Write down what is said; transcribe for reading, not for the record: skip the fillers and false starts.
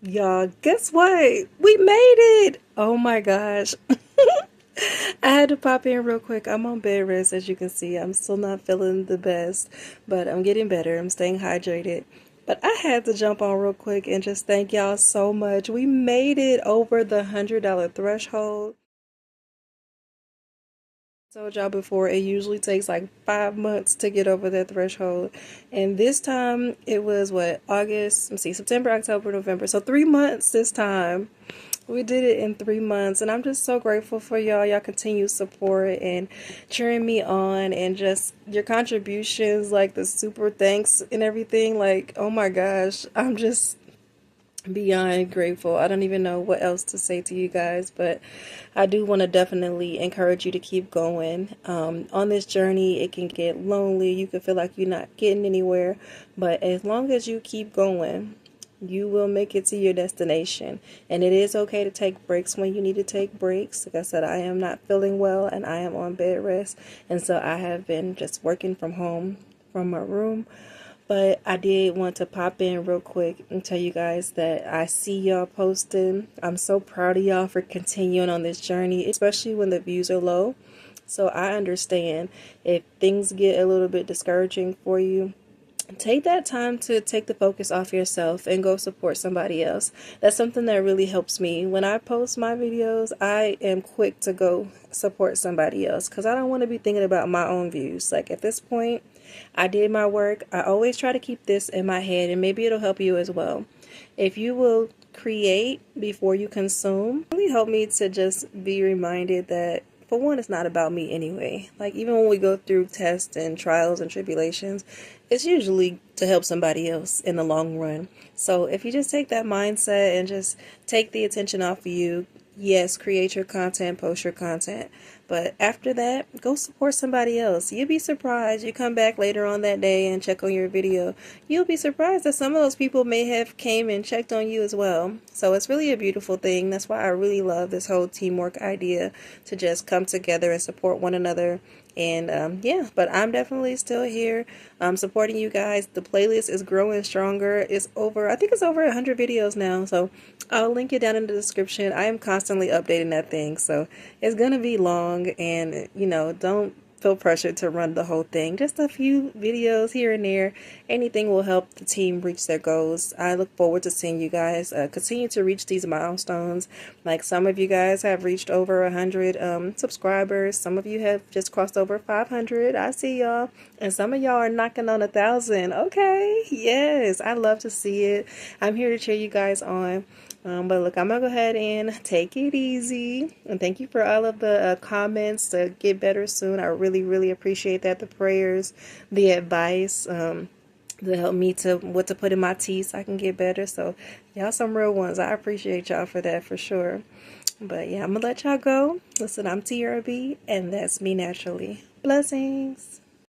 Y'all, guess what? We made it! Oh my gosh. I had to pop in real quick. I'm on bed rest, as you can see. I'm still not feeling the best, but I'm getting better. I'm staying hydrated. But I had to jump on real quick and just thank y'all so much. We made it over the $100 threshold. Told y'all before, it usually takes like 5 months to get over that threshold. And this time it was what, August, let's see, September, October, November. So 3 months this time. We did it in 3 months, and I'm just so grateful for y'all. Y'all continue support and cheering me on, and just your contributions, like the super thanks and everything. Like, oh my gosh, I'm just beyond grateful. I don't even know what else to say to you guys, but I do want to definitely encourage you to keep going. On this journey, it can get lonely. You can feel like you're not getting anywhere, but as long as you keep going, you will make it to your destination. And it is okay to take breaks when you need to take breaks. Like I said, I am not feeling well and I am on bed rest, and so I have been just working from home from my room. But I did want to pop in real quick and tell you guys that I see y'all posting. I'm so proud of y'all for continuing on this journey, especially when the views are low. So I understand if things get a little bit discouraging for you. Take that time to take the focus off yourself and go support somebody else. That's something that really helps me. When I post my videos, I am quick to go support somebody else because I don't want to be thinking about my own views. Like, at this point, I did my work. I always try to keep this in my head, and maybe it'll help you as well. If you will create before you consume, it really helped me to just be reminded that, for one, it's not about me anyway. Like, even when we go through tests and trials and tribulations, it's usually to help somebody else in the long run. So if you just take that mindset and just take the attention off of you, yes, create your content, post your content, but after that, go support somebody else. You'll be surprised. You come back later on that day and check on your video. You'll be surprised that some of those people may have came and checked on you as well. So it's really a beautiful thing. That's why I really love this whole teamwork idea, to just come together and support one another. And yeah, but I'm definitely still here. I'm supporting you guys. The playlist is growing stronger. It's over, I think it's over 100 videos now. So I'll link it down in the description. I am constantly updating that thing. So it's going to be long, and don't feel pressured to run the whole thing. Just a few videos here and there. Anything will help the team reach their goals. I look forward to seeing you guys continue to reach these milestones. Like, some of you guys have reached over 100 subscribers. Some of you have just crossed over 500. I see y'all. And some of y'all are knocking on 1,000. Okay, yes, I love to see it. I'm here to cheer you guys on. But look, I'm going to go ahead and take it easy. And thank you for all of the comments to get better soon. I really, really appreciate that. The prayers, the advice, to help me to what to put in my tea so I can get better. So y'all some real ones. I appreciate y'all for that, for sure. But yeah, I'm going to let y'all go. Listen, I'm Tiarrea, and that's me naturally. Blessings.